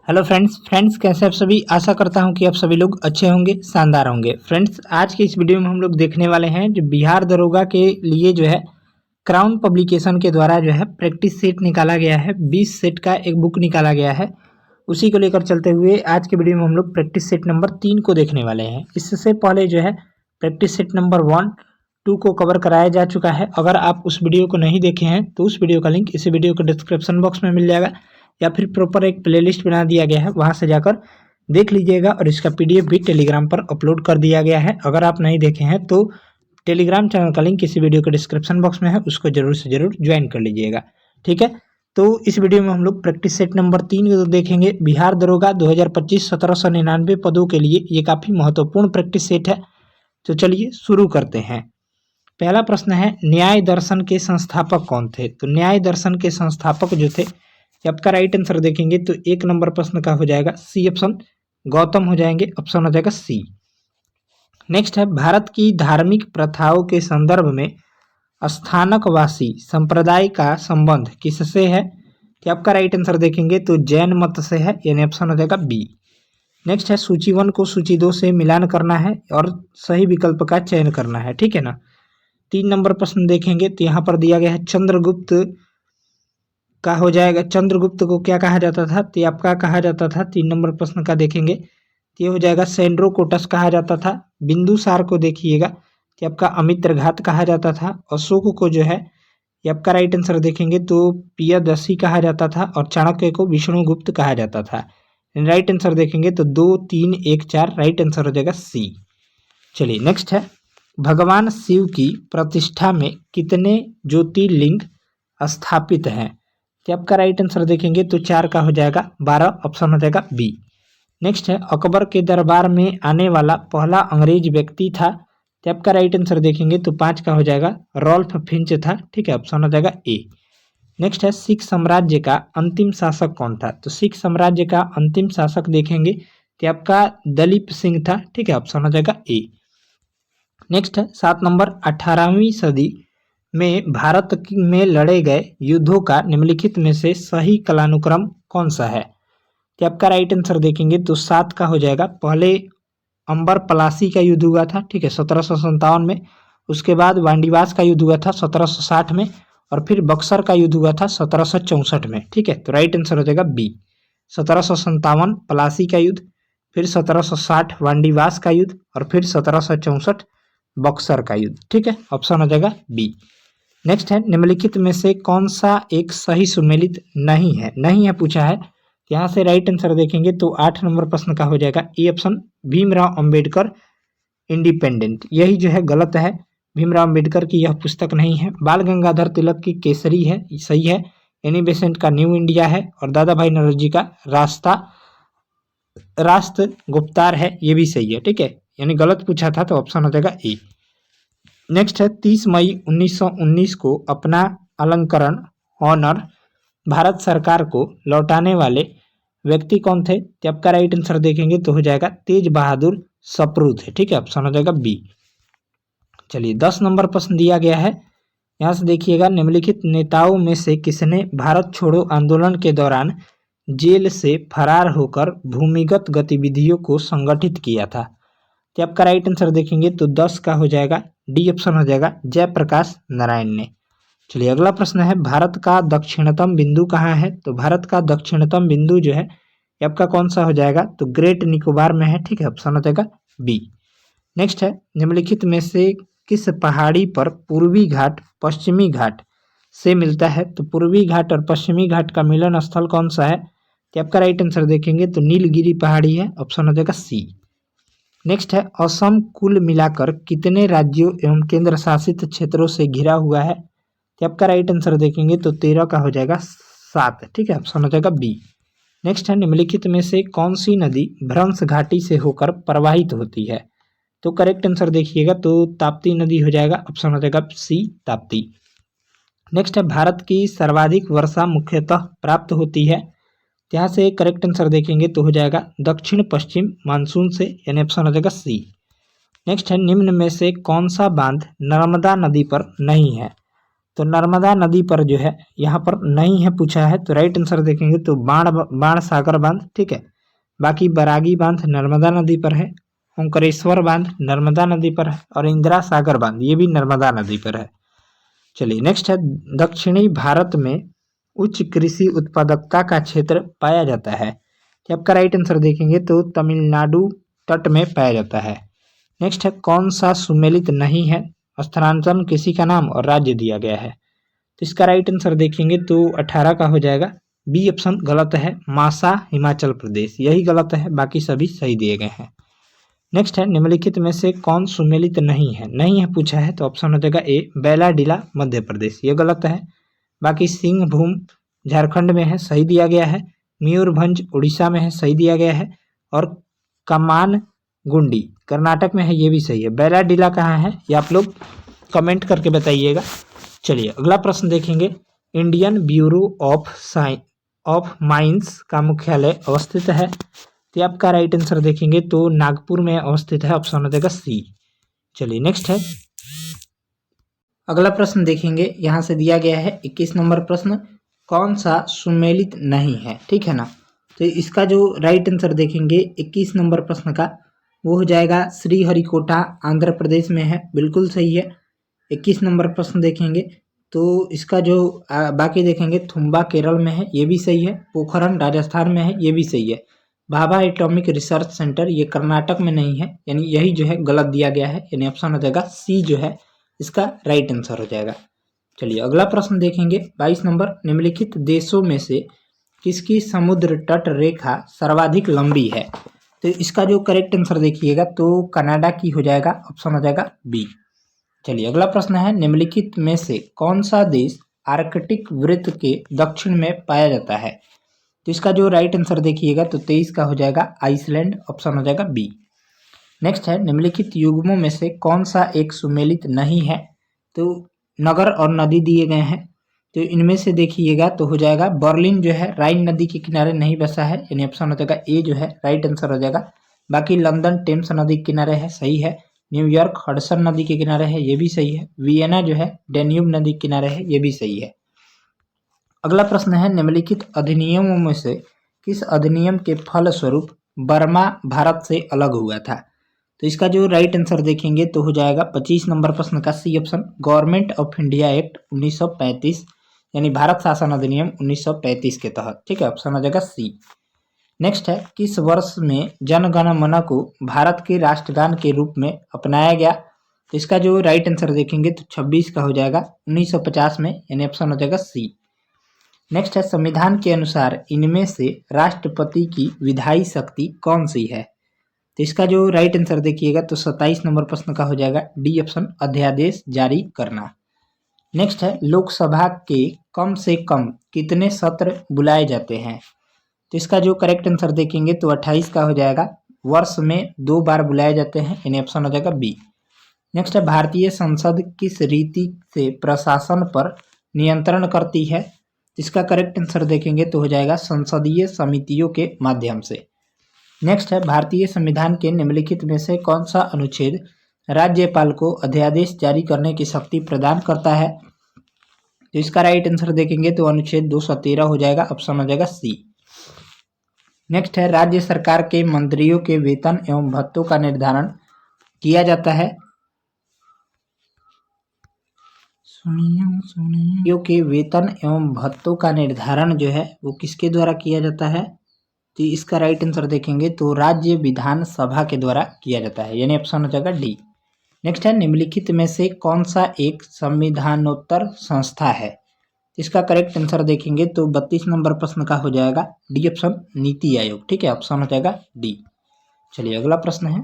Hello friends कैसे आप सभी। आशा करता हूं कि आप सभी लोग अच्छे होंगे, शानदार होंगे। फ्रेंड्स आज के इस वीडियो में हम लोग देखने वाले हैं जो बिहार दरोगा के लिए जो है क्राउन पब्लिकेशन के द्वारा जो है प्रैक्टिस सेट निकाला गया है। 20 सेट का एक बुक निकाला गया है। उसी को लेकर चलते हुए आज के वीडियो में हम लोग प्रैक्टिस सेट नंबर 3 को देखने वाले हैं। इससे पहले जो है प्रैक्टिस सेट नंबर 1, 2 को कवर कराया जा चुका है। अगर आप उस वीडियो को नहीं देखे हैं तो उस वीडियो का लिंक इसी वीडियो के डिस्क्रिप्शन बॉक्स में मिल जाएगा, या फिर प्रॉपर एक प्लेलिस्ट बना दिया गया है, वहां से जाकर देख लीजिएगा। और इसका पीडीएफ भी टेलीग्राम पर अपलोड कर दिया गया है। अगर आप नहीं देखे हैं तो टेलीग्राम चैनल का लिंक इसी वीडियो के डिस्क्रिप्शन बॉक्स में है, उसको जरूर से जरूर ज्वाइन कर लीजिएगा। ठीक है, तो इस वीडियो में हम लोग प्रैक्टिस सेट नंबर 3 को देखेंगे। बिहार दरोगा 2025 1799 पदों के लिए ये काफी महत्वपूर्ण प्रैक्टिस सेट है। तो चलिए शुरू करते हैं। पहला प्रश्न है, न्याय दर्शन के संस्थापक कौन थे? तो न्याय दर्शन के संस्थापक जो थे, आपका राइट आंसर देखेंगे तो 1 नंबर प्रश्न का हो जाएगा सी ऑप्शन, गौतम हो जाएंगे, ऑप्शन हो जाएगा सी। नेक्स्ट है, भारत की धार्मिक प्रथाओं के संदर्भ में स्थानकवासी संप्रदाय का संबंध किससे है? कि आपका राइट आंसर देखेंगे तो जैन मत से है, यानी ऑप्शन हो जाएगा बी। नेक्स्ट है, सूची 1 को सूची 2 से मिलान करना है और सही विकल्प का चयन करना है। ठीक है ना। 3 नंबर प्रश्न देखेंगे तो यहाँ पर दिया गया है चंद्रगुप्त का हो जाएगा, चंद्रगुप्त को क्या कहा जाता था? तो आपका कहा जाता था, 3 नंबर प्रश्न का देखेंगे तो ये हो जाएगा सेंड्रोकोटस कहा जाता था। बिंदुसार को देखिएगा कि आपका अमित्रघात कहा जाता था। अशोक को जो है ये आपका राइट आंसर देखेंगे तो पियदसी कहा जाता था, और चाणक्य को विष्णुगुप्त कहा जाता था। राइट आंसर देखेंगे तो 2 3 1 4 राइट आंसर हो जाएगा सी। चलिए नेक्स्ट है, भगवान शिव की प्रतिष्ठा में कितने ज्योतिर्लिंग स्थापित हैं? तो आपका राइट आंसर देखेंगे तो 4 का हो जाएगा 12, ऑप्शन हो जाएगा बी। नेक्स्ट है, अकबर के दरबार में आने वाला पहला अंग्रेज व्यक्ति था। तो आपका राइट आंसर देखेंगे तो 5 का हो जाएगा रॉल्फ फिंच था। ठीक है, ऑप्शन हो जाएगा ए। नेक्स्ट है, सिख साम्राज्य का अंतिम शासक कौन था? तो सिख साम्राज्य का अंतिम शासक देखेंगे तो आपका दलीप सिंह था। ठीक है, ऑप्शन हो जाएगा ए। नेक्स्ट है, 7 नंबर, 18वीं सदी में भारत में लड़े गए युद्धों का निम्नलिखित में से सही कालानुक्रम कौन सा है? तो आपका राइट आंसर देखेंगे तो 7 का हो जाएगा, पहले अंबर पलासी का युद्ध हुआ था। ठीक है, 1757 में। उसके बाद वांडीवास का युद्ध हुआ था 1760 में, और फिर बक्सर का युद्ध हुआ था 1764 में। ठीक है, तो राइट आंसर हो जाएगा बी। 1757 पलासी का युद्ध, फिर 1760 वांडीवास का युद्ध, और फिर 1764 बक्सर का युद्ध। ठीक है, ऑप्शन हो जाएगा बी। नेक्स्ट है, निम्नलिखित में से कौन सा एक सही सुमेलित नहीं है? नहीं है पूछा है, यहाँ से राइट आंसर देखेंगे तो 8 नंबर प्रश्न का हो जाएगा A option, Bhimrao Ambedkar independent. यही जो है गलत है, भीमराव अंबेडकर की यह पुस्तक नहीं है। बाल गंगाधर तिलक की केसरी है, सही है। एनी बेसेंट का न्यू इंडिया है, और दादा भाई नौरोजी का राष्ट्र गुप्तार है, ये भी सही है। ठीक है, यानी गलत पूछा था तो ऑप्शन हो जाएगा ए। नेक्स्ट है, 30 मई 1919 को अपना अलंकरण ऑनर भारत सरकार को लौटाने वाले व्यक्ति कौन थे? तो आपका राइट आंसर देखेंगे तो हो जाएगा तेज बहादुर सप्रू थे। ठीक है, ऑप्शन हो जाएगा बी। चलिए 10 नंबर प्रश्न दिया गया है, यहाँ से देखिएगा, निम्नलिखित नेताओं में से किसने भारत छोड़ो आंदोलन के दौरान जेल से फरार होकर भूमिगत गतिविधियों को संगठित किया था? तो आपका राइट आंसर देखेंगे तो 10 का हो जाएगा डी ऑप्शन हो जाएगा जयप्रकाश नारायण ने। चलिए अगला प्रश्न है, भारत का दक्षिणतम बिंदु कहाँ है? तो भारत का दक्षिणतम बिंदु जो है आपका कौन सा हो जाएगा? तो ग्रेट निकोबार में है। ठीक है, ऑप्शन हो जाएगा बी। नेक्स्ट है, निम्नलिखित में से किस पहाड़ी पर पूर्वी घाट पश्चिमी घाट से मिलता है? तो पूर्वी घाट और पश्चिमी घाट का मिलन स्थल कौन सा है? तो आपका राइट आंसर देखेंगे तो नीलगिरी पहाड़ी है, ऑप्शन हो जाएगा सी। नेक्स्ट है, असम कुल मिलाकर कितने राज्यों एवं केंद्र शासित क्षेत्रों से घिरा हुआ है? तो आपका राइट आंसर देखेंगे तो 13 का हो जाएगा 7। ठीक है, ऑप्शन हो जाएगा बी। नेक्स्ट है, निम्नलिखित में से कौन सी नदी भ्रंश घाटी से होकर प्रवाहित होती है? तो करेक्ट आंसर देखिएगा तो ताप्ती नदी हो जाएगा, ऑप्शन हो जाएगा सी ताप्ती। नेक्स्ट है, भारत की सर्वाधिक वर्षा मुख्यतः प्राप्त होती है? यहाँ से करेक्ट आंसर देखेंगे तो हो जाएगा दक्षिण पश्चिम मानसून से, यानी ऑप्शन हो जाएगा सी। नेक्स्ट है, निम्न में से कौन सा बांध नर्मदा नदी पर नहीं है? तो नर्मदा नदी पर जो है यहाँ पर नहीं है पूछा है, तो राइट आंसर देखेंगे तो बाण सागर बांध, ठीक है। बाकी बरागी बांध नर्मदा नदी पर है, ओंकारेश्वर बांध नर्मदा नदी पर है, और इंदिरा सागर बांध ये भी नर्मदा नदी पर है। चलिए नेक्स्ट है, दक्षिणी भारत में उच्च कृषि उत्पादकता का क्षेत्र पाया जाता है। तो आपका राइट आंसर देखेंगे तो तमिलनाडु तट में पाया जाता है। नेक्स्ट है, कौन सा सुमेलित नहीं है, स्थानांतरण किसी का नाम और राज्य दिया गया है। तो इसका राइट आंसर देखेंगे तो 18 का हो जाएगा, बी ऑप्शन गलत है, मासा हिमाचल प्रदेश यही गलत है, बाकी सभी सही दिए गए हैं। नेक्स्ट है, निम्नलिखित में से कौन सुमेलित नहीं है पूछा है, तो ऑप्शन हो जाएगा ए बैलाडीला मध्य प्रदेश ये गलत है। बाकी सिंहभूम झारखंड में है, सही दिया गया है। मयूरभंज उड़ीसा में है, सही दिया गया है। और कमान गुंडी कर्नाटक में है, ये भी सही है। बैलाडीला कहाँ है ये आप लोग कमेंट करके बताइएगा। चलिए अगला प्रश्न देखेंगे, इंडियन ब्यूरो ऑफ माइंस का मुख्यालय अवस्थित है। तो आपका राइट आंसर देखेंगे तो नागपुर में अवस्थित है, ऑप्शन हो जाएगा सी। चलिए नेक्स्ट है, अगला प्रश्न देखेंगे, यहाँ से दिया गया है 21 नंबर प्रश्न, कौन सा सुमेलित नहीं है, ठीक है ना। तो इसका जो राइट आंसर देखेंगे 21 नंबर प्रश्न का वो हो जाएगा श्रीहरिकोटा आंध्र प्रदेश में है, बिल्कुल सही है। 21 नंबर प्रश्न देखेंगे तो इसका जो बाकी देखेंगे, थुम्बा केरल में है, ये भी सही है। पोखरण राजस्थान में है, ये भी सही है। भाभा एटॉमिक रिसर्च सेंटर ये कर्नाटक में नहीं है, यानी यही जो है गलत दिया गया है, यानी ऑप्शन हो जाएगा सी जो है इसका राइट आंसर हो जाएगा। चलिए अगला प्रश्न देखेंगे 22 नंबर, निम्नलिखित देशों में से किसकी समुद्र तट रेखा सर्वाधिक लंबी है। तो इसका जो करेक्ट आंसर देखिएगा तो कनाडा की हो जाएगा, ऑप्शन हो जाएगा बी। चलिए अगला प्रश्न है, निम्नलिखित में से कौन सा देश आर्कटिक वृत्त के दक्षिण में पाया जाता है। तो इसका जो राइट आंसर देखिएगा तो 23 का हो जाएगा आइसलैंड, ऑप्शन हो जाएगा बी। नेक्स्ट है, निम्नलिखित युग्मों में से कौन सा एक सुमेलित नहीं है। तो नगर और नदी दिए गए हैं, तो इनमें से देखिएगा तो हो जाएगा बर्लिन जो है राइन नदी के किनारे नहीं बसा है, यानी ऑप्शन हो जाएगा ए जो है राइट आंसर हो जाएगा। बाकी लंदन टेम्स नदी के किनारे है, सही है। न्यूयॉर्क हडसन नदी के किनारे है, ये भी सही है। वियना जो है डेन्यूब नदी के किनारे है, ये भी सही है। अगला प्रश्न है, निम्नलिखित अधिनियमों में से किस अधिनियम के फलस्वरूप बर्मा भारत से अलग हुआ था। तो इसका जो राइट आंसर देखेंगे तो हो जाएगा 25 नंबर प्रश्न का C option, government of India act 1935, यानी भारत शासन अधिनियम 1935 के तहत, ठीक है, ऑप्शन हो जाएगा सी। नेक्स्ट है, किस वर्ष में जन गण मन को भारत के राष्ट्रगान के रूप में अपनाया गया। तो इसका जो राइट आंसर देखेंगे तो 26 का हो जाएगा 1950 में, यानी ऑप्शन हो जाएगा सी। नेक्स्ट है, संविधान के अनुसार इनमें से राष्ट्रपति की विधायी शक्ति कौन सी है। तो इसका जो राइट आंसर देखिएगा तो 27 नंबर प्रश्न का हो जाएगा डी ऑप्शन, अध्यादेश जारी करना। नेक्स्ट है, लोकसभा के कम से कम कितने सत्र बुलाए जाते हैं। तो इसका जो करेक्ट आंसर देखेंगे तो 28 का हो जाएगा, वर्ष में 2 बार बुलाए जाते हैं, यानी ऑप्शन हो जाएगा बी। नेक्स्ट है, भारतीय संसद किस रीति से प्रशासन पर नियंत्रण करती है। इसका करेक्ट आंसर देखेंगे तो हो जाएगा संसदीय समितियों के माध्यम से। नेक्स्ट है, भारतीय संविधान के निम्नलिखित में से कौन सा अनुच्छेद राज्यपाल को अध्यादेश जारी करने की शक्ति प्रदान करता है। तो इसका राइट आंसर देखेंगे तो अनुच्छेद 213 हो जाएगा, ऑप्शन हो जाएगा सी। नेक्स्ट है, राज्य सरकार के मंत्रियों के वेतन एवं भत्तों का निर्धारण किया जाता है। मंत्रियों के वेतन एवं भत्तों का निर्धारण जो है वो किसके द्वारा किया जाता है। तो इसका राइट आंसर देखेंगे तो राज्य विधानसभा के द्वारा किया जाता है, यानी ऑप्शन हो जाएगा डी। नेक्स्ट है, निम्नलिखित में से कौन सा एक संविधानोत्तर संस्था है। इसका करेक्ट आंसर देखेंगे तो 32 नंबर प्रश्न का हो जाएगा डी ऑप्शन, नीति आयोग, ठीक है, ऑप्शन हो जाएगा डी। चलिए अगला प्रश्न है,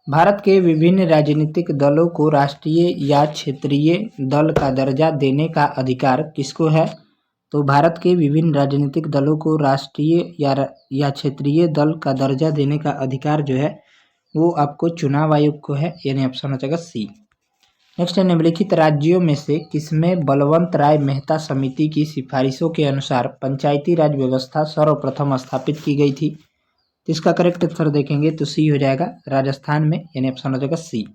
भारत के विभिन्न राजनीतिक दलों को राष्ट्रीय या क्षेत्रीय दल का दर्जा देने का अधिकार किसको है। तो भारत के विभिन्न राजनीतिक दलों को राष्ट्रीय या क्षेत्रीय दल का दर्जा देने का अधिकार जो है वो आपको चुनाव आयोग को है, यानी ऑप्शन हो जाएगा सी। नेक्स्ट है, निम्नलिखित राज्यों में से किसमें बलवंत राय मेहता समिति की सिफारिशों के अनुसार पंचायती राज व्यवस्था सर्वप्रथम स्थापित की गई थी। तो इसका करेक्ट आंसर देखेंगे तो सी हो जाएगा राजस्थान में, यानी ऑप्शन हो जाएगा सी।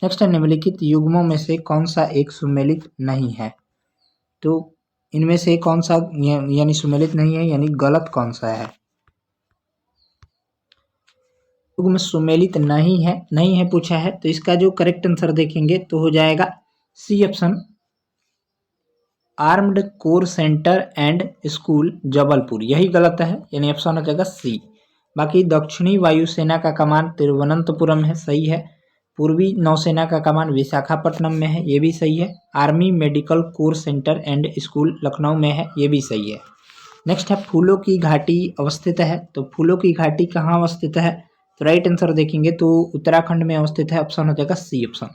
नेक्स्ट है निम्नलिखित युग्मों में से कौन सा एक सुमेलित नहीं है। तो इनमें से कौन सा यानी सुमेलित नहीं है, यानी गलत कौन सा है। युग्म सुमेलित नहीं है पूछा है, तो इसका जो करेक्ट आंसर देखेंगे तो हो जाएगा C option, armed corps centre and school Jabalpur, यही गलत है, यानी ऑप्शन हो जाएगा सी। बाकी दक्षिणी वायुसेना का कमान तिरुवनंतपुरम है, सही है। पूर्वी नौसेना का कमान विशाखापट्टनम में है, ये भी सही है। Army medical corps centre and school Lucknow में है, ये भी सही है। नेक्स्ट है फूलों की घाटी अवस्थित है, तो फूलों की घाटी कहाँ अवस्थित है, तो राइट आंसर देखेंगे तो उत्तराखंड में अवस्थित है, ऑप्शन हो जाएगा सी ऑप्शन।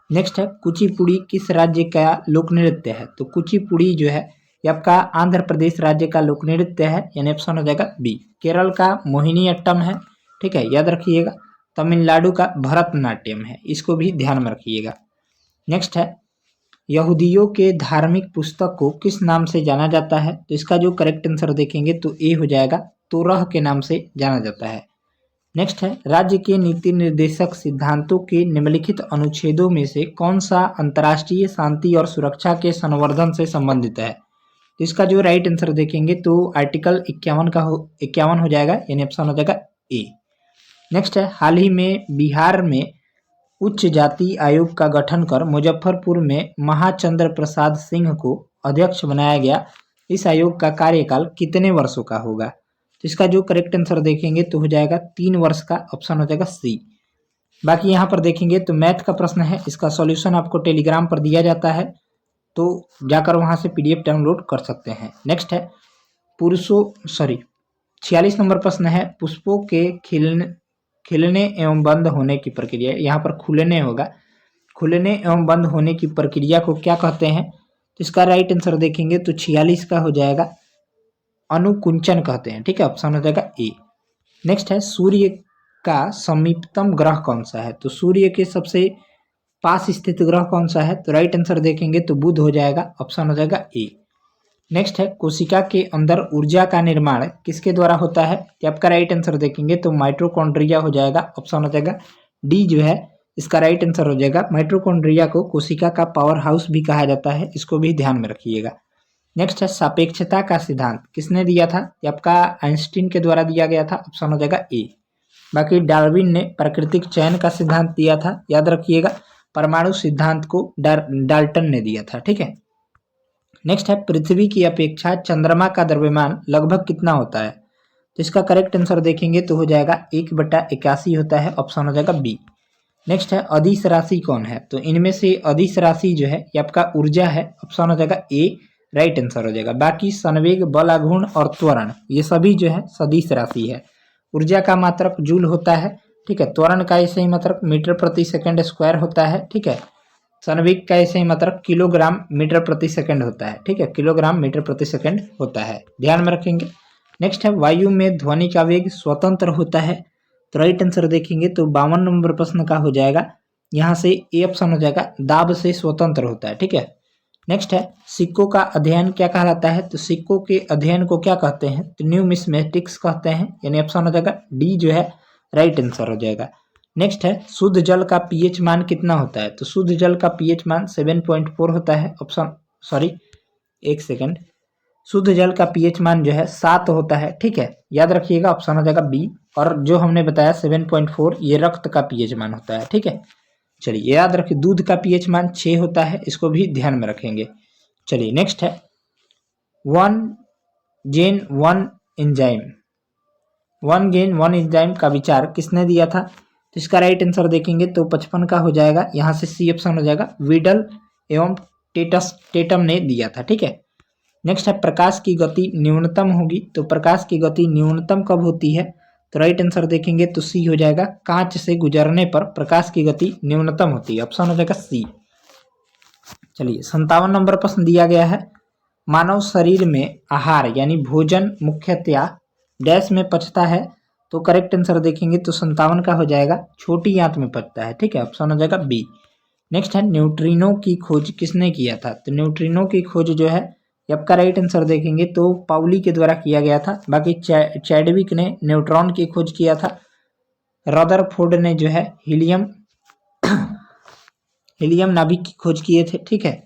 नेक्स्ट है कुचिपुड़ी किस राज्य का लोक नृत्य है, तो कुचिपुड़ी जो है ये आपका आंध्र प्रदेश राज्य का लोक नृत्य है, यानी ऑप्शन हो जाएगा बी। केरल का मोहिनी अट्टम है, ठीक है, याद रखिएगा। तमिलनाडु का भरतनाट्यम है, इसको भी ध्यान में रखिएगा। नेक्स्ट है यहूदियों के धार्मिक पुस्तक को किस नाम से जाना जाता है, तो इसका जो करेक्ट आंसर देखेंगे तो ए हो जाएगा, तोरह के नाम से जाना जाता है। नेक्स्ट है राज्य के नीति निर्देशक सिद्धांतों के निम्नलिखित अनुच्छेदों में से कौन सा अंतर्राष्ट्रीय शांति और सुरक्षा के संवर्धन से संबंधित है, तो इसका जो राइट आंसर देखेंगे तो आर्टिकल 51 हो जाएगा, यानी ऑप्शन हो जाएगा ए। नेक्स्ट है हाल ही में बिहार में उच्च जाति आयोग का गठन कर मुजफ्फरपुर में महाचंद्र प्रसाद सिंह को अध्यक्ष बनाया गया, इस आयोग का कार्यकाल कितने वर्षों का होगा, तो इसका जो करेक्ट आंसर देखेंगे तो हो जाएगा 3 वर्ष का, ऑप्शन हो जाएगा सी। बाकी यहाँ पर देखेंगे तो मैथ का प्रश्न है, इसका सॉल्यूशन आपको टेलीग्राम पर दिया जाता है, तो जाकर वहाँ से PDF डाउनलोड कर सकते हैं। नेक्स्ट है 46 नंबर प्रश्न है पुष्पों के खिलने एवं बंद होने की प्रक्रिया, यहाँ पर खुलने होगा, खुलने एवं बंद होने की प्रक्रिया को क्या कहते हैं, तो इसका राइट आंसर देखेंगे तो 46 का हो जाएगा अनुकुंचन कहते हैं, ठीक है, ऑप्शन हो जाएगा ए। नेक्स्ट है सूर्य का समीपतम ग्रह कौन सा है, तो सूर्य के सबसे पास स्थित ग्रह कौन सा है, तो राइट आंसर देखेंगे तो बुध हो जाएगा, ऑप्शन हो जाएगा ए। नेक्स्ट है कोशिका के अंदर ऊर्जा का निर्माण किसके द्वारा होता है, तो आपका राइट आंसर देखेंगे तो माइटोकॉन्ड्रिया हो जाएगा, ऑप्शन हो जाएगा डी जो है इसका राइट आंसर हो जाएगा। माइटोकॉन्ड्रिया को कोशिका का पावर हाउस भी कहा जाता है, इसको भी ध्यान में रखिएगा। नेक्स्ट है सापेक्षता का सिद्धांत किसने दिया था, ये आपका आइंस्टीन के द्वारा दिया गया था, ऑप्शन हो जाएगा ए। बाकी डार्विन ने प्राकृतिक चयन का सिद्धांत दिया था, याद रखिएगा। परमाणु सिद्धांत को डाल्टन ने दिया था, ठीक है। नेक्स्ट है पृथ्वी की अपेक्षा चंद्रमा का द्रव्यमान लगभग कितना होता है, तो इसका करेक्ट आंसर देखेंगे तो हो जाएगा 1/81 होता है, ऑप्शन हो जाएगा बी। नेक्स्ट है अदिश राशि कौन है, तो इनमें से अदिश राशि जो है ये आपका ऊर्जा है, ऑप्शन हो जाएगा ए, राइट आंसर हो जाएगा। बाकी संवेग, बल आघूर्ण और त्वरण ये सभी जो है सदिश राशि है। ऊर्जा का मात्रक जूल होता है, ठीक है। त्वरण का ऐसे ही मात्रक मीटर प्रति सेकंड स्क्वायर होता है, ठीक है। संवेग का ऐसे ही मात्रक किलोग्राम मीटर प्रति सेकंड होता है, ठीक है, किलोग्राम मीटर प्रति सेकंड होता है, ध्यान में रखेंगे। नेक्स्ट है वायु में ध्वनि का वेग स्वतंत्र होता है, तो राइट आंसर देखेंगे तो 52 नंबर प्रश्न का हो जाएगा, यहाँ से ए ऑप्शन हो जाएगा, दाब से स्वतंत्र होता है, ठीक है। नेक्स्ट है सिक्कों का अध्ययन क्या कहलाता है, तो सिक्कों के अध्ययन को क्या कहते हैं, तो न्यूमिस्मेटिक्स कहते हैं, यानी ऑप्शन हो जाएगा डी जो है राइट आंसर हो जाएगा। नेक्स्ट है शुद्ध जल का पीएच मान कितना होता है, तो शुद्ध जल का पीएच मान 7.4 होता है, एक सेकंड, शुद्ध जल का पीएच मान जो है 7 होता है, ठीक है, याद रखिएगा, ऑप्शन हो जाएगा बी। और जो हमने बताया 7.4 ये रक्त का पीएच मान होता है, ठीक है। चलिए याद रखिए दूध का पीएच मान 6 होता है, इसको भी ध्यान में रखेंगे। चलिए नेक्स्ट है वन गेन वन एंजाइम का विचार किसने दिया था, तो इसका राइट आंसर देखेंगे तो 55 का हो जाएगा, यहाँ से सी ऑप्शन हो जाएगा, वीडल एवं टेटम ने दिया था, ठीक है। नेक्स्ट है प्रकाश की गति न्यूनतम होगी, तो प्रकाश की गति न्यूनतम कब होती है, तो राइट आंसर देखेंगे तो सी हो जाएगा, कांच से गुजरने पर प्रकाश की गति न्यूनतम होती है, ऑप्शन हो जाएगा सी। चलिए 57 नंबर प्रश्न दिया गया है मानव शरीर में आहार यानी भोजन मुख्यतया डैश में पचता है, तो करेक्ट आंसर देखेंगे तो 57 का हो जाएगा, छोटी आंत में पचता है, ठीक है, ऑप्शन हो जाएगा बी। नेक्स्ट है न्यूट्रिनो की खोज किसने किया था, तो न्यूट्रिनो की खोज जो है आपका राइट आंसर देखेंगे तो पाउली के द्वारा किया गया था। बाकी चैडविक ने न्यूट्रॉन की खोज किया था, रदरफोर्ड ने जो है हीलियम हीलियम नाभिक की खोज किए थे। ठीक है,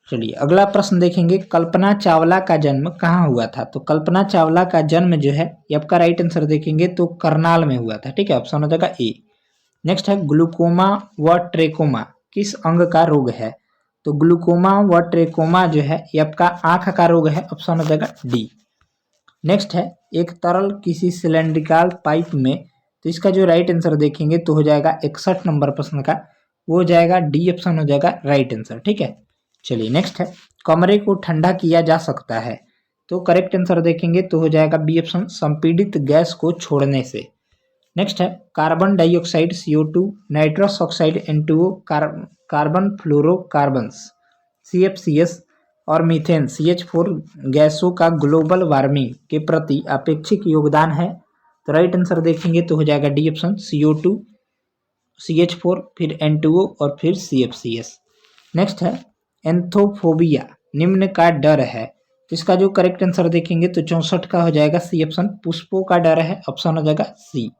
चलिए अगला प्रश्न देखेंगे, कल्पना चावला का जन्म कहाँ हुआ था? तो कल्पना चावला का जन्म जो है, ये आपका राइट आंसर देखेंगे तो करनाल में हुआ था। ठीक है, ऑप्शन हो जाएगा ए। नेक्स्ट है, ग्लूकोमा व ट्रेकोमा किस अंग का रोग है? तो ग्लूकोमा व ट्रेकोमा जो है ये आपका आंख का रोग है। ऑप्शन हो जाएगा डी। नेक्स्ट है, एक तरल किसी सिलेंड्रिकल पाइप में, तो इसका जो राइट आंसर देखेंगे तो हो जाएगा 61 नंबर प्रश्न का, वो हो जाएगा डी, ऑप्शन हो जाएगा राइट आंसर। ठीक है, चलिए नेक्स्ट है, कमरे को ठंडा किया जा सकता है? तो करेक्ट आंसर देखेंगे तो हो जाएगा बी ऑप्शन, संपीड़ित गैस को छोड़ने से। नेक्स्ट है, carbon dioxide CO2, nitrous oxide N2O, carbon fluorocarbons CFCS और मीथेन CH4 गैसों का ग्लोबल वार्मिंग के प्रति अपेक्षित योगदान है? तो राइट आंसर देखेंगे तो हो जाएगा डी ऑप्शन, CO2, CH4, फिर N2O और फिर CFCS। नेक्स्ट है, एंथोफोबिया निम्न का डर है? तो इसका जो करेक्ट आंसर देखेंगे तो 64 का हो जाएगा सी ऑप्शन, पुष्पों का डर है। ऑप्शन हो जाएगा सी।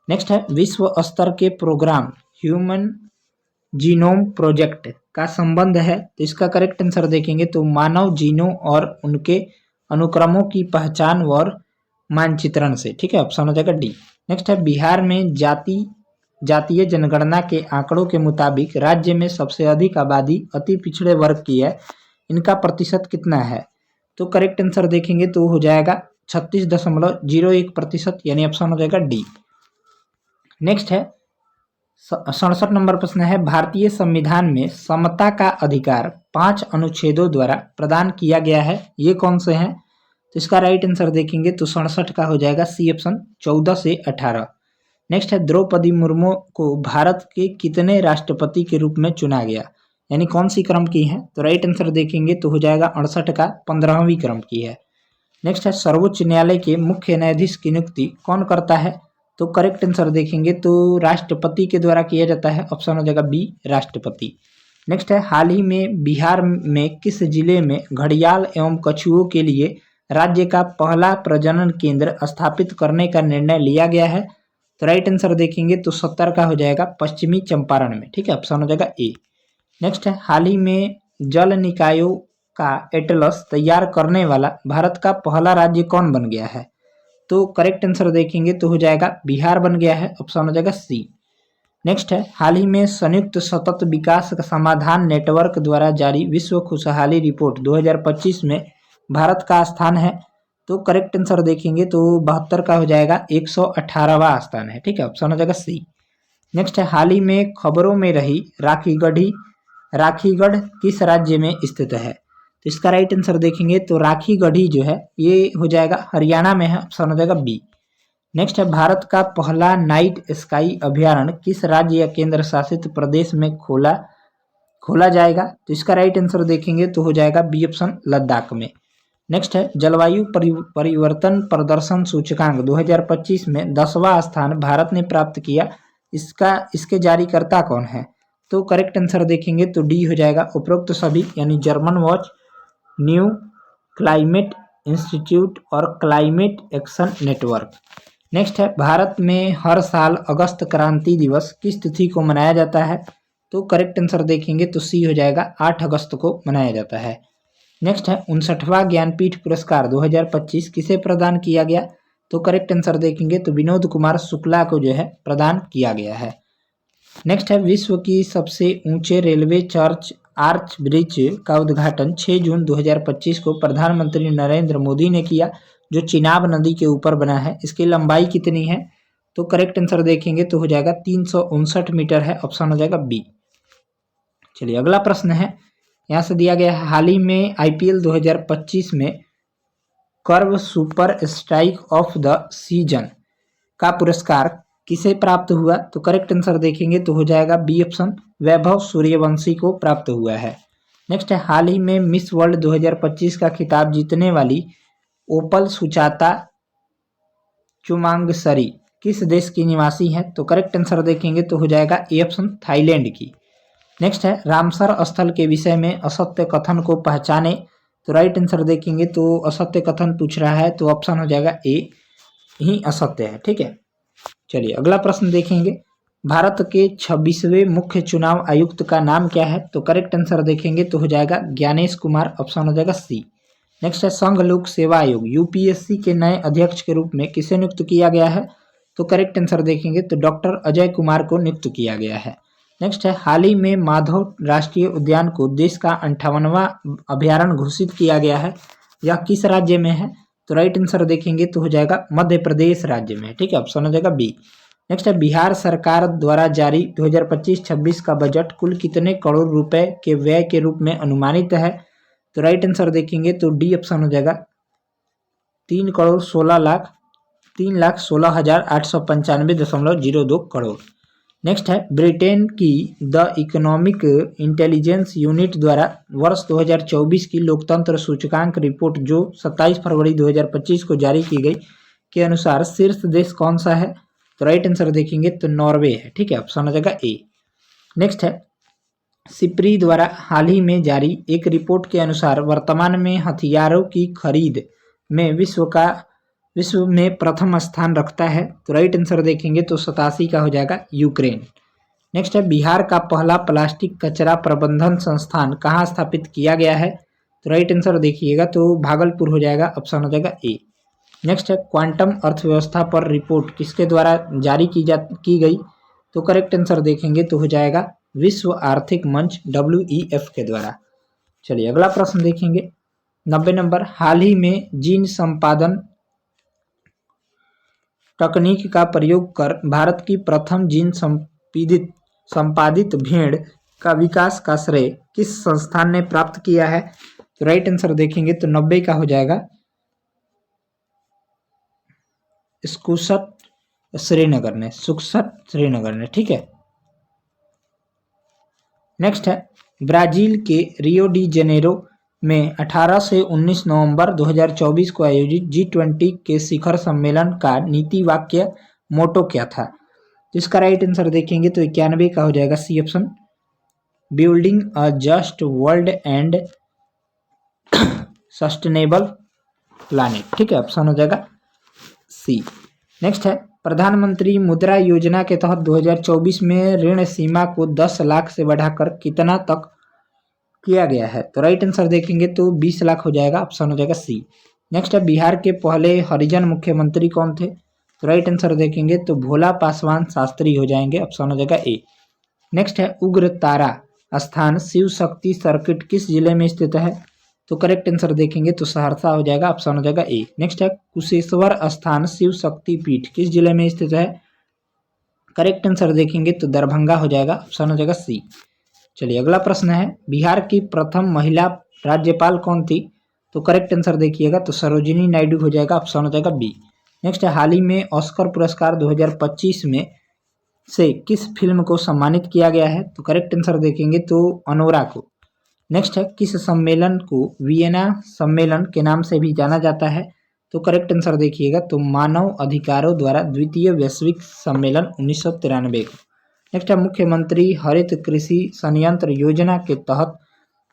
नेक्स्ट है, विश्व स्तर के प्रोग्राम ह्यूमन जीनोम प्रोजेक्ट का संबंध है? तो इसका करेक्ट आंसर देखेंगे तो मानव जीनोम और उनके अनुक्रमों की पहचान और मानचित्रण से। ठीक है, ऑप्शन हो जाएगा डी। नेक्स्ट है, बिहार में जातीय जनगणना के आंकड़ों के मुताबिक राज्य में सबसे अधिक आबादी अति पिछड़े वर्ग की है, इनका प्रतिशत कितना है? तो करेक्ट आंसर देखेंगे तो हो जाएगा 36.01%, यानी ऑप्शन हो जाएगा डी। नेक्स्ट है, 67 नंबर प्रश्न है, भारतीय संविधान में समता का अधिकार 5 अनुच्छेदों द्वारा प्रदान किया गया है, ये कौन से हैं? तो इसका राइट आंसर देखेंगे तो 67 का हो जाएगा सी ऑप्शन, 14 से 18। नेक्स्ट है, द्रौपदी मुर्मू को भारत के कितने राष्ट्रपति के रूप में चुना गया, यानी कौन सी क्रम की है? तो राइट आंसर देखेंगे तो हो जाएगा 68 का 15वीं क्रम की है। नेक्स्ट है, सर्वोच्च न्यायालय के मुख्य न्यायाधीश की नियुक्ति कौन करता है? तो करेक्ट आंसर देखेंगे तो राष्ट्रपति के द्वारा किया जाता है। ऑप्शन हो जाएगा बी, राष्ट्रपति। नेक्स्ट है, हाल ही में बिहार में किस जिले में घड़ियाल एवं कछुओं के लिए राज्य का पहला प्रजनन केंद्र स्थापित करने का निर्णय लिया गया है? तो राइट आंसर देखेंगे तो 70 का हो जाएगा पश्चिमी चंपारण में। ठीक है, ऑप्शन हो जाएगा ए। नेक्स्ट है, हाल ही में जल निकायों का एटलस तैयार करने वाला भारत का पहला राज्य कौन बन गया है? तो करेक्ट आंसर देखेंगे तो हो जाएगा बिहार बन गया है। ऑप्शन हो जाएगा सी। नेक्स्ट है, हाल ही में संयुक्त सतत विकास समाधान नेटवर्क द्वारा जारी विश्व खुशहाली रिपोर्ट 2025 में भारत का स्थान है? तो करेक्ट आंसर देखेंगे तो 72 का हो जाएगा 118वां स्थान है। ठीक है, ऑप्शन हो जाएगा सी। नेक्स्ट है, हाल ही में खबरों में रही राखीगढ़ किस राज्य में स्थित है? तो इसका राइट आंसर देखेंगे तो राखीगढ़ी जो है ये हो जाएगा हरियाणा में है। ऑप्शन हो जाएगा बी। नेक्स्ट है, भारत का पहला नाइट स्काई अभ्यारण्य किस राज्य या केंद्र शासित प्रदेश में खोला जाएगा? तो इसका राइट आंसर देखेंगे तो हो जाएगा बी ऑप्शन, लद्दाख में। नेक्स्ट है, जलवायु परिवर्तन प्रदर्शन सूचकांक 2025 में 10वां स्थान भारत ने प्राप्त किया, इसके जारीकर्ता कौन है? तो करेक्ट आंसर देखेंगे तो डी हो जाएगा उपरोक्त सभी, यानी German watch, new climate institute और क्लाइमेट एक्शन नेटवर्क। नेक्स्ट है, भारत में हर साल अगस्त क्रांति दिवस किस तिथि को मनाया जाता है? तो करेक्ट आंसर देखेंगे तो सी हो जाएगा 8 अगस्त को मनाया जाता है। नेक्स्ट है, 59वां ज्ञानपीठ पुरस्कार 2025 किसे प्रदान किया गया? तो करेक्ट आंसर देखेंगे तो विनोद कुमार शुक्ला को जो है प्रदान किया गया है। नेक्स्ट है, विश्व की सबसे ऊंचे रेलवे आर्च ब्रिज का उद्घाटन 6 जून 2025 को प्रधानमंत्री नरेंद्र मोदी ने किया, जो चिनाब नदी के ऊपर बना है। इसकी लंबाई कितनी है? तो करेक्ट आंसर देखेंगे तो हो जाएगा 359 मीटर है। ऑप्शन हो जाएगा बी। चलिए अगला प्रश्न है, यहाँ से दिया गया है, हाल ही में IPL 2025 में curve super strike off the season का पुरस्कार किसे प्राप्त हुआ? तो करेक्ट आंसर देखेंगे तो हो जाएगा बी ऑप्शन, वैभव सूर्यवंशी को प्राप्त हुआ है। नेक्स्ट है, हाल ही में मिस वर्ल्ड 2025 का खिताब जीतने वाली ओपल सुचाता चुमांगसरी किस देश की निवासी है? तो करेक्ट आंसर देखेंगे तो हो जाएगा ए ऑप्शन, थाईलैंड की। नेक्स्ट है, रामसर स्थल के विषय में असत्य कथन को पहचाने। तो राइट आंसर देखेंगे तो असत्य कथन पूछ रहा है तो ऑप्शन हो जाएगा ए ही असत्य है। ठीक है, चलिए अगला प्रश्न देखेंगे, भारत के 26वें मुख्य चुनाव आयुक्त का नाम क्या है? तो करेक्ट आंसर देखेंगे तो हो जाएगा ज्ञानेश कुमार, ऑप्शन हो जाएगा सी। नेक्स्ट है संघ लोक सेवा आयोग यूपीएससी के नए अध्यक्ष के रूप में किसे नियुक्त किया गया है? तो करेक्ट आंसर देखेंगे तो डॉक्टर अजय कुमार को नियुक्त किया गया है। नेक्स्ट है हाल ही में माधव राष्ट्रीय उद्यान को देश का 58वां अभ्यारण्य घोषित किया गया है। यह किस राज्य में है? तो राइट आंसर देखेंगे तो हो जाएगा मध्य प्रदेश राज्य में, ठीक है, ऑप्शन हो जाएगा बी। नेक्स्ट है बिहार सरकार द्वारा जारी 2025-26 का बजट कुल कितने करोड़ रुपए के व्यय के रूप में अनुमानित है? तो राइट आंसर देखेंगे तो डी ऑप्शन हो जाएगा 3,16,895.02 करोड़। नेक्स्ट है ब्रिटेन की द इकोनॉमिक इंटेलिजेंस यूनिट द्वारा वर्ष 2024 की लोकतंत्र सूचकांक रिपोर्ट जो 27 फरवरी 2025 को जारी की गई के अनुसार शीर्ष देश कौन सा है? तो राइट आंसर देखेंगे तो नॉर्वे है, ठीक है, ऑप्शन हो जाएगा ए। नेक्स्ट है सिप्री द्वारा हाल ही में जारी एक रिपोर्ट के अनुसार वर्तमान में हथियारों की खरीद में विश्व में प्रथम स्थान रखता है। तो राइट आंसर देखेंगे तो 87 का हो जाएगा यूक्रेन। नेक्स्ट है बिहार का पहला प्लास्टिक कचरा प्रबंधन संस्थान कहाँ स्थापित किया गया है? तो राइट आंसर देखिएगा तो भागलपुर हो जाएगा, ऑप्शन हो जाएगा ए। नेक्स्ट है क्वांटम अर्थव्यवस्था पर रिपोर्ट किसके द्वारा जारी की गई? तो करेक्ट आंसर देखेंगे तो हो जाएगा विश्व आर्थिक मंच WEF के द्वारा। चलिए अगला प्रश्न देखेंगे 90 नंबर। हाल ही में जीन संपादन तकनीक का प्रयोग कर भारत की प्रथम जीन संपादित भेड़ का विकास का श्रेय किस संस्थान ने प्राप्त किया है? तो राइट आंसर देखेंगे तो 90 का हो जाएगा सुकसट श्रीनगर ने, ठीक है। नेक्स्ट है ब्राजील के रियो डी जेनेरो में 18 से 19 नवंबर 2024 को आयोजित G20 के शिखर सम्मेलन का नीति वाक्य मोटो क्या था? तो इसका राइट आंसर देखेंगे तो 91 का हो जाएगा C option, building a just world and sustainable planet, ठीक है, ऑप्शन हो जाएगा सी। नेक्स्ट है प्रधानमंत्री मुद्रा योजना के तहत 2024 में ऋण सीमा को 10 लाख से बढ़ाकर कितना तक किया गया है? तो राइट आंसर देखेंगे तो 20 लाख हो जाएगा, ऑप्शन हो जाएगा सी। नेक्स्ट है बिहार के पहले हरिजन मुख्यमंत्री कौन थे? तो राइट आंसर देखेंगे तो भोला पासवान शास्त्री हो जाएंगे, ऑप्शन हो जाएगा ए। नेक्स्ट है उग्रतारा स्थान शिव शक्ति सर्किट किस जिले में स्थित है? तो करेक्ट आंसर देखेंगे तो सहरसा हो जाएगा, ऑप्शन हो जाएगा ए। नेक्स्ट है कुशेश्वर स्थान शिव शक्ति पीठ किस जिले में स्थित है? करेक्ट आंसर देखेंगे तो दरभंगा हो जाएगा, ऑप्शन हो जाएगा सी। चलिए अगला प्रश्न है बिहार की प्रथम महिला राज्यपाल कौन थी? तो करेक्ट आंसर देखिएगा तो सरोजिनी नायडू हो जाएगा, ऑप्शन हो जाएगा बी। नेक्स्ट है हाल ही में ऑस्कर पुरस्कार 2025 में से किस फिल्म को सम्मानित किया गया है? तो करेक्ट आंसर देखेंगे तो अनोरा को। नेक्स्ट है किस सम्मेलन को वियना सम्मेलन के नाम से भी जाना जाता है? तो करेक्ट आंसर देखिएगा तो मानव अधिकारों द्वारा द्वितीय वैश्विक सम्मेलन 1993 को। नेक्स्ट है मुख्यमंत्री हरित कृषि संयंत्र योजना के तहत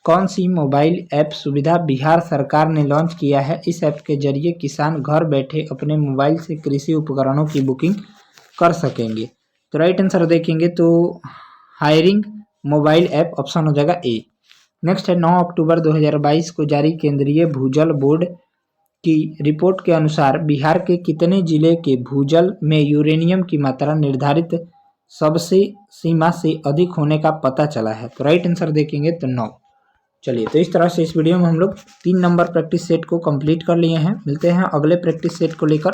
कौन सी मोबाइल ऐप सुविधा बिहार सरकार ने लॉन्च किया है? इस ऐप के जरिए किसान घर बैठे अपने मोबाइल से कृषि उपकरणों की बुकिंग कर सकेंगे। तो राइट आंसर देखेंगे तो हायरिंग मोबाइल ऐप, ऑप्शन हो जाएगा ए। नेक्स्ट है 9 अक्टूबर 2022 को जारी केंद्रीय भूजल बोर्ड की रिपोर्ट के अनुसार बिहार के कितने जिले के भूजल में यूरेनियम की मात्रा निर्धारित सबसे सीमा से अधिक होने का पता चला है? तो राइट आंसर देखेंगे तो 9। चलिए तो इस तरह से इस वीडियो में हम लोग 3 नंबर प्रैक्टिस सेट को कंप्लीट कर लिए हैं। मिलते हैं अगले प्रैक्टिस सेट को लेकर,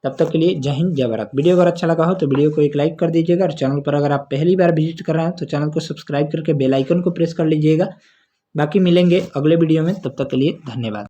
तब तक के लिए जय हिंद जय भारत। वीडियो अगर अच्छा लगा हो तो वीडियो को एक लाइक कर दीजिएगा और चैनल पर अगर आप पहली बार विजिट कर रहे हैं तो चैनल को सब्सक्राइब करके बेल आइकन को प्रेस कर लीजिएगा। बाकी मिलेंगे अगले वीडियो में, तब तक के लिए धन्यवाद।